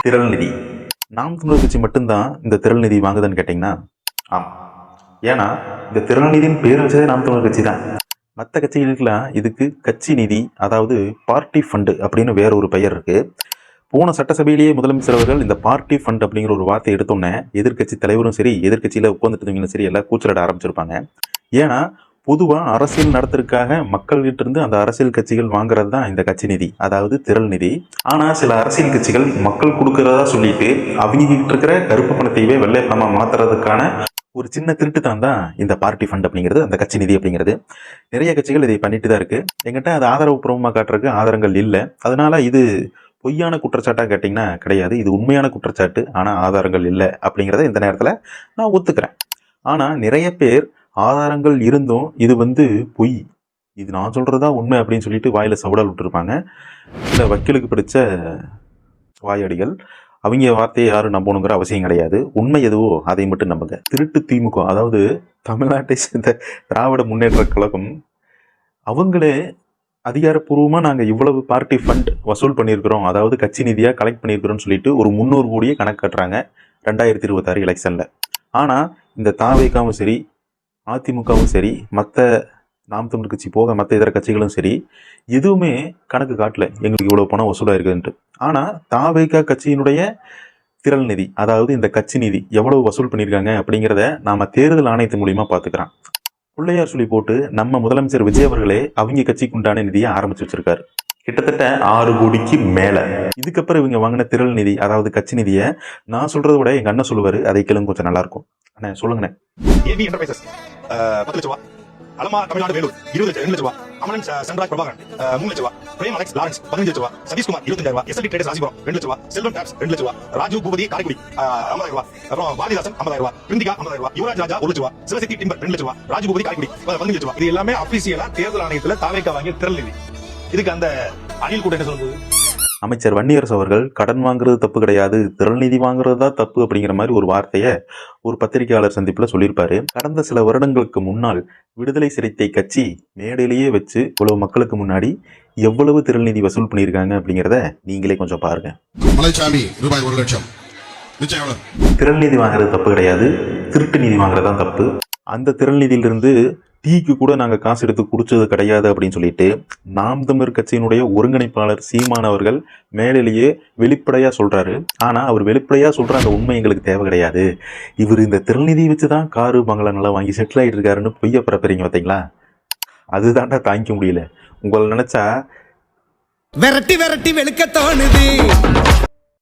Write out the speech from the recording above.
திரள் நிதி. நாம் தமிழர் கட்சி மட்டும்தான் இந்த திரள் நிதி வாங்குதுன்னு கேட்டிங்கன்னா ஆமாம். ஏன்னா இந்த திரள் நிதியின் பேர் வச்சதே நாம் தமிழர் கட்சி தான். மற்ற கட்சிகளுக்கெல்லாம் இதுக்கு கட்சி நிதி, அதாவது பார்ட்டி ஃபண்டு அப்படின்னு வேற ஒரு பெயர் இருக்கு. போன சட்டசபையிலேயே முதலமைச்சர் அவர்கள் இந்த பார்ட்டி ஃபண்ட் அப்படிங்கிற ஒரு வார்த்தை எடுத்தோன்னே எதிர்கட்சி தலைவரும் சரி, எதிர்கட்சியில் உட்காந்துட்டு சரி எல்லாம் கூச்சலிட ஆரம்பிச்சிருப்பாங்க. ஏன்னா பொதுவாக அரசியல் நடத்துறதுக்காக மக்கள்கிட்ட இருந்து அந்த அரசியல் கட்சிகள் வாங்குறது தான் இந்த கட்சி நிதி, அதாவது திரள் நிதி. ஆனால் சில அரசியல் கட்சிகள் மக்கள் கொடுக்கறதா சொல்லிட்டு அவங்க கிட்ட இருக்கிற கருப்பு பணத்தையே வெள்ளை பணமாக மாத்துறதுக்கான ஒரு சின்ன திருட்டு தான் இந்த பார்ட்டி ஃபண்ட் அப்படிங்கிறது, அந்த கட்சி நிதி அப்படிங்கிறது. நிறைய கட்சிகள் இதை பண்ணிட்டு தான் இருக்கு. எங்கிட்ட அது ஆதரவுபூர்வமாக காட்டுறதுக்கு ஆதாரங்கள் இல்லை. அதனால இது பொய்யான குற்றச்சாட்டாக கேட்டிங்கன்னா கிடையாது, இது உண்மையான குற்றச்சாட்டு. ஆனால் ஆதாரங்கள் இல்லை அப்படிங்கிறத இந்த நேரத்தில் நான் ஒத்துக்கிறேன். ஆனால் நிறைய பேர் ஆதாரங்கள் இருந்தும் இது பொய், இது நான் சொல்கிறதா உண்மை அப்படின்னு சொல்லிட்டு வாயில் சவடால் விட்டுருப்பாங்க. இல்லை வக்கீலுக்கு பிடிச்ச வாயாடிகள், அவங்க வார்த்தையை யாரும் நம்பணுங்கிற அவசியம் கிடையாது. உண்மை எதுவோ அதை மட்டும் நம்புங்க. திருட்டு திமுக, அதாவது தமிழ்நாட்டை சேர்ந்த திராவிட முன்னேற்ற கழகம், அவங்களே அதிகாரப்பூர்வமாக நாங்கள் இவ்வளவு பார்ட்டி ஃபண்ட் வசூல் பண்ணியிருக்கிறோம், அதாவது கட்சி நிதியாக கலெக்ட் பண்ணியிருக்கிறோம்னு சொல்லிட்டு ஒரு 300 கோடியே கணக்கு கட்டுறாங்க 2026 எலெக்ஷனில். ஆனால் இந்த தாவேகாவும் சரி, அதிமுகவும் சரி, மற்ற நாம் தமிழர் கட்சி போக மற்ற இதர கட்சிகளும் சரி, எதுவுமே கணக்கு காட்டல எங்களுக்கு இவ்வளோ பணம் வசூலாக இருக்குதுன்ட்டு. ஆனால் தாவேகா கட்சியினுடைய திரள் நிதி, அதாவது இந்த கட்சி நிதி எவ்வளவு வசூல் பண்ணியிருக்காங்க அப்படிங்கிறத நாம் தேர்தல் ஆணையத்தின் மூலியமா பார்த்துக்கிறோம். பிள்ளையார் சொல்லி போட்டு நம்ம முதலமைச்சர் விஜய் அவர்களே அவங்க கட்சிக்கு உண்டான நிதியை ஆரம்பிச்சு வச்சிருக்காரு, கிட்டத்தட்ட 6 கோடிக்கு மேல. இதுக்கப்புறம் இவங்க வாங்கின திரள் நிதி, அதாவது கட்சி நிதியை நான் சொல்றதை விட எங்க அண்ணன் சொல்லுவாரு, அதை கேளுங்க, கொஞ்சம் நல்லா இருக்கும். அண்ணா சொல்லுங்கண்ணே. ஏபி என்டர்பிரைசஸ் 10 லட்சம் ரூபாய், அலமா தமிழ்நாடு வேலூர் 2 லட்சம் ரூபாய், அமலன் சன்ராஜ் பிரபாகரன் 3 லட்சம் ரூபாய், பிரேம் அலெக்ஸ் லாரன்ஸ் 15 லட்சம் ரூபாய், சதீஷ்குமார் 25,000 ரூபாய், எஸ்எல்டி ட்ரேடர்ஸ் ராசிபுரம் 2 லட்சம் ரூபாய், செல்வம் டாப்ஸ் 2 லட்சம் ரூபாய், ராஜு பூபதி காரைக்குடி 50,000 ரூபாய், அப்புறம் வாலிதாசன் 50,000 ரூபாய், பிருந்திகா 50,000 ரூபாய், யுவராஜ் ராஜா 1 லட்சம் ரூபாய், சிவசக்தி டிம்பர் 2 லட்சம் ரூபாய், ராஜு பூபதி காரைக்குடி 15 லட்சம் ரூபாய். இது எல்லாமே அபிஷியலா தேர்தல் ஆணையத்துல தாவேகா வாங்கிய திரள் நிதி. இதுக்கு அந்த அணில் கூட என்ன சொல்லுது? அமைச்சர் வன்னியரசு அவர்கள் கடன் வாங்குறது தப்பு கிடையாது, திரள் நிதி வாங்குறது தான் தப்பு அப்படிங்கிற மாதிரி ஒரு வார்த்தையை ஒரு பத்திரிகையாளர் சந்திப்பில் சொல்லியிருப்பாரு. கடந்த சில வருடங்களுக்கு முன்னால் விடுதலை சிறுத்தை கட்சி மேடையிலேயே வச்சு இவ்வளவு மக்களுக்கு முன்னாடி எவ்வளவு திரள் நிதி வசூல் பண்ணியிருக்காங்க அப்படிங்கிறத நீங்களே கொஞ்சம் பாருங்க. மலைச்சாமி ரூபாய் 1 லட்சம். திரள் நிதி வாங்குறது தப்பு கிடையாது, திருட்டு நிதி வாங்குறது தான் தப்பு. அந்த திரள் நிதியிலிருந்து டீக்கு கூட நாங்கள் காசு எடுத்து குடிச்சது கிடையாது அப்படின்னு சொல்லிட்டு நாம் தமிழர் கட்சியினுடைய ஒருங்கிணைப்பாளர் சீமான் அவர்கள் மேலேயே வெளிப்படையாக சொல்கிறாரு. ஆனால் அவர் வெளிப்படையாக சொல்கிற அந்த உண்மை எங்களுக்கு தேவை கிடையாது, இவர் இந்த திரள்நிதியை வச்சு தான் காரு பங்களா நல்லா வாங்கி செட்டில் ஆகிட்டு இருக்காருன்னு பொய்ய பரப்புறீங்க பார்த்தீங்களா? அதுதான்டா தாங்கிக்க முடியல. உங்களை நினச்சா விரட்டி விரட்டி வெளுக்க தோணுது.